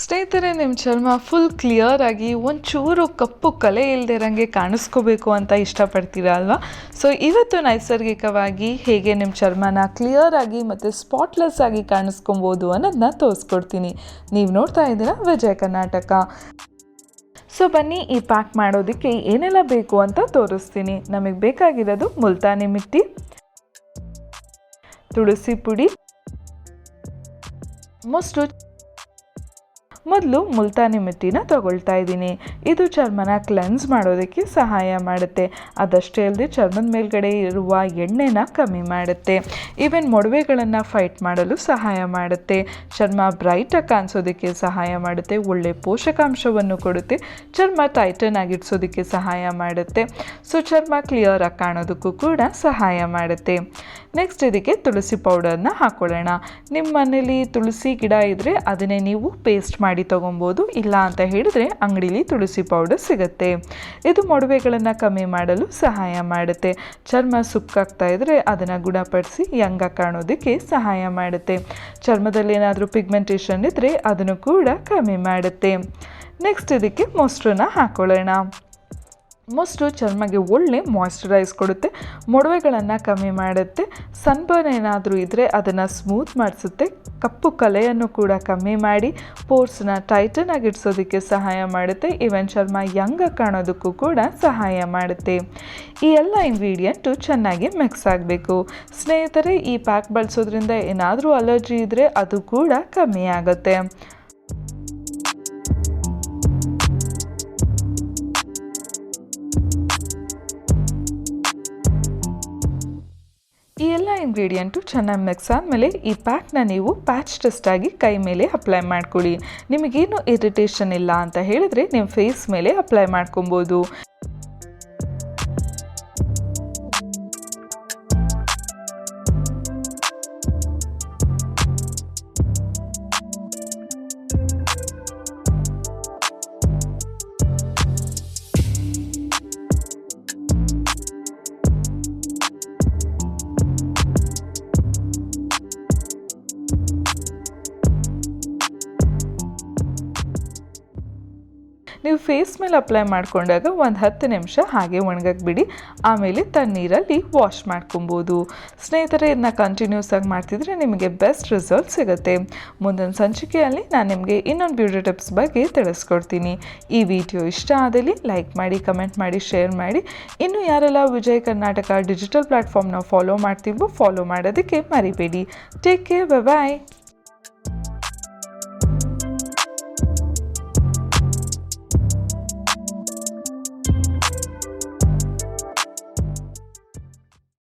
ಸ್ನೇಹಿತರೆ, ನಿಮ್ಮ ಚರ್ಮ ಫುಲ್ ಕ್ಲಿಯರ್ ಆಗಿ ಒಂಚೂರು ಕಪ್ಪು ಕಲೆ ಇಲ್ದಿರಂಗೆ ಕಾಣಿಸ್ಕೋಬೇಕು ಅಂತ ಇಷ್ಟಪಡ್ತೀರಾ ಅಲ್ವಾ? ಸೊ ಇವತ್ತು ನೈಸರ್ಗಿಕವಾಗಿ ಹೇಗೆ ನಿಮ್ಮ ಚರ್ಮನ ಕ್ಲಿಯರ್ ಆಗಿ ಮತ್ತು ಸ್ಪಾಟ್ಲೆಸ್ ಆಗಿ ಕಾಣಿಸ್ಕೊಬೋದು ಅನ್ನೋದನ್ನ ತೋರಿಸ್ಕೊಡ್ತೀನಿ. ನೀವು ನೋಡ್ತಾ ಇದ್ದೀರಾ ವಿಜಯ್ ಕರ್ನಾಟಕ. ಸೊ ಬನ್ನಿ, ಈ ಪ್ಯಾಕ್ ಮಾಡೋದಕ್ಕೆ ಏನೆಲ್ಲ ಬೇಕು ಅಂತ ತೋರಿಸ್ತೀನಿ. ನಮಗೆ ಬೇಕಾಗಿರೋದು ಮುಲ್ತಾನಿ ಮಿಟ್ಟಿ, ತುಳಸಿ ಪುಡಿ, ಮೊಸರು. ಮೊದಲು ಮುಲ್ತಾನಿ ಮಿಟ್ಟಿನ ತಗೊಳ್ತಾ ಇದ್ದೀನಿ. ಇದು ಚರ್ಮನ ಕ್ಲೆನ್ಸ್ ಮಾಡೋದಕ್ಕೆ ಸಹಾಯ ಮಾಡುತ್ತೆ. ಅದಷ್ಟೇ ಅಲ್ಲದೆ ಚರ್ಮದ ಮೇಲ್ಗಡೆ ಇರುವ ಎಣ್ಣೆನ ಕಮ್ಮಿ ಮಾಡುತ್ತೆ. ಈವನ್ ಮೊಡವೆಗಳನ್ನು ಫೈಟ್ ಮಾಡಲು ಸಹಾಯ ಮಾಡುತ್ತೆ. ಚರ್ಮ ಬ್ರೈಟಾಗಿ ಕಾಣಿಸೋದಕ್ಕೆ ಸಹಾಯ ಮಾಡುತ್ತೆ. ಒಳ್ಳೆ ಪೋಷಕಾಂಶವನ್ನು ಕೊಡುತ್ತೆ. ಚರ್ಮ ಟೈಟನ್ ಆಗಿಡ್ಸೋದಕ್ಕೆ ಸಹಾಯ ಮಾಡುತ್ತೆ. ಸೊ ಚರ್ಮ ಕ್ಲಿಯರ್ ಆಗಿ ಕಾಣೋದಕ್ಕೂ ಕೂಡ ಸಹಾಯ ಮಾಡುತ್ತೆ. ನೆಕ್ಸ್ಟ್ ಇದಕ್ಕೆ ತುಳಸಿ ಪೌಡರ್ನ ಹಾಕೊಳ್ಳೋಣ. ನಿಮ್ಮ ಮನೇಲಿ ತುಳಸಿ ಗಿಡ ಇದ್ದರೆ ಅದನ್ನೇ ನೀವು ಪೇಸ್ಟ್ ಮಾಡಿ ತಗೊಬೋದು. ಇಲ್ಲ ಅಂತ ಹೇಳಿದ್ರೆ ಅಂಗಡಿಲಿ ತುಳಸಿ ಪೌಡರ್ ಸಿಗುತ್ತೆ. ಇದು ಮೊಡವೆಗಳನ್ನು ಕಮ್ಮಿ ಮಾಡಲು ಸಹಾಯ ಮಾಡುತ್ತೆ. ಚರ್ಮ ಸುಕ್ಕಾಗ್ತಾ ಇದ್ರೆ ಅದನ್ನು ಗುಣಪಡಿಸಿ ಯಂಗಾಗಿ ಕಾಣೋದಕ್ಕೆ ಸಹಾಯ ಮಾಡುತ್ತೆ. ಚರ್ಮದಲ್ಲಿ ಏನಾದರೂ ಪಿಗ್ಮೆಂಟೇಷನ್ ಇದ್ದರೆ ಅದನ್ನು ಕೂಡ ಕಮ್ಮಿ ಮಾಡುತ್ತೆ. ನೆಕ್ಸ್ಟ್ ಇದಕ್ಕೆ ಮೊಸರನ್ನ ಹಾಕೊಳ್ಳೋಣ. ಮೊಸರು ಚರ್ಮಗೆ ಒಳ್ಳೆ ಮಾಯ್ಶ್ಚರೈಸ್ ಕೊಡುತ್ತೆ, ಮೊಡವೆಗಳನ್ನು ಕಮ್ಮಿ ಮಾಡುತ್ತೆ, ಸನ್ಬರ್ನ್ ಏನಾದರೂ ಇದ್ದರೆ ಅದನ್ನು ಸ್ಮೂತ್ ಮಾಡಿಸುತ್ತೆ, ಕಪ್ಪು ಕಲೆಯನ್ನು ಕೂಡ ಕಮ್ಮಿ ಮಾಡಿ ಪೋರ್ಸ್ನ ಟೈಟನ್ ಆಗಿಡ್ಸೋದಕ್ಕೆ ಸಹಾಯ ಮಾಡುತ್ತೆ. ಈವನ್ ಚರ್ಮ ಯಂಗಾಗಿ ಕಾಣೋದಕ್ಕೂ ಕೂಡ ಸಹಾಯ ಮಾಡುತ್ತೆ. ಈ ಎಲ್ಲ ಇಂಗ್ರೀಡಿಯೆಂಟು ಚೆನ್ನಾಗಿ ಮಿಕ್ಸ್ ಆಗಬೇಕು. ಸ್ನೇಹಿತರೆ, ಈ ಪ್ಯಾಕ್ ಬಳಸೋದ್ರಿಂದ ಏನಾದರೂ ಅಲರ್ಜಿ ಇದ್ದರೆ ಅದು ಕೂಡ ಕಮ್ಮಿ ಆಗುತ್ತೆ. ಈ ಎಲ್ಲ ಇಂಗ್ರೀಡಿಯೆಂಟು ಚೆನ್ನಾಗಿ ಮಿಕ್ಸ್ ಆದಮೇಲೆ ಈ ಪ್ಯಾಕ್ನ ನೀವು ಪ್ಯಾಚ್ ಟೆಸ್ಟ್ ಆಗಿ ಕೈ ಮೇಲೆ ಅಪ್ಲೈ ಮಾಡ್ಕೊಳ್ಳಿ. ನಿಮಗೇನು ಇರಿಟೇಷನ್ ಇಲ್ಲ ಅಂತ ಹೇಳಿದ್ರೆ ನೀವು ಫೇಸ್ ಮೇಲೆ ಅಪ್ಲೈ ಮಾಡ್ಕೊಬೋದು. ನೀವು ಫೇಸ್ ಮೇಲೆ ಅಪ್ಲೈ ಮಾಡಿಕೊಂಡಾಗ ಒಂದು 10 ನಿಮಿಷ ಹಾಗೆ ಒಣಗಕ್ಕೆ ಬಿಡಿ. ಆಮೇಲೆ ತಣ್ಣೀರಲ್ಲಿ ವಾಶ್ ಮಾಡ್ಕೊಬೋದು. ಸ್ನೇಹಿತರೆ, ಇದನ್ನ ಕಂಟಿನ್ಯೂಸ್ ಆಗಿ ಮಾಡ್ತಿದ್ರೆ ನಿಮಗೆ ಬೆಸ್ಟ್ ರಿಸಲ್ಟ್ ಸಿಗುತ್ತೆ. ಮುಂದಿನ ಸಂಚಿಕೆಯಲ್ಲಿ ನಾನು ನಿಮಗೆ ಇನ್ನೊಂದು ಬ್ಯೂಟಿ ಟಿಪ್ಸ್ ಬಗ್ಗೆ ತಿಳಿಸ್ಕೊಡ್ತೀನಿ. ಈ ವಿಡಿಯೋ ಇಷ್ಟ ಆದಲ್ಲಿ ಲೈಕ್ ಮಾಡಿ, ಕಮೆಂಟ್ ಮಾಡಿ, ಶೇರ್ ಮಾಡಿ. ಇನ್ನು ಯಾರೆಲ್ಲ ವಿಜಯ್ ಕರ್ನಾಟಕ ಡಿಜಿಟಲ್ ಪ್ಲಾಟ್ಫಾರ್ಮ್ನ ಫಾಲೋ ಮಾಡ್ತೀವೋ ಫಾಲೋ ಮಾಡೋದಕ್ಕೆ ಮರಿಬೇಡಿ. ಟೇಕ್ ಕೇರ್, ಬಾಯ್.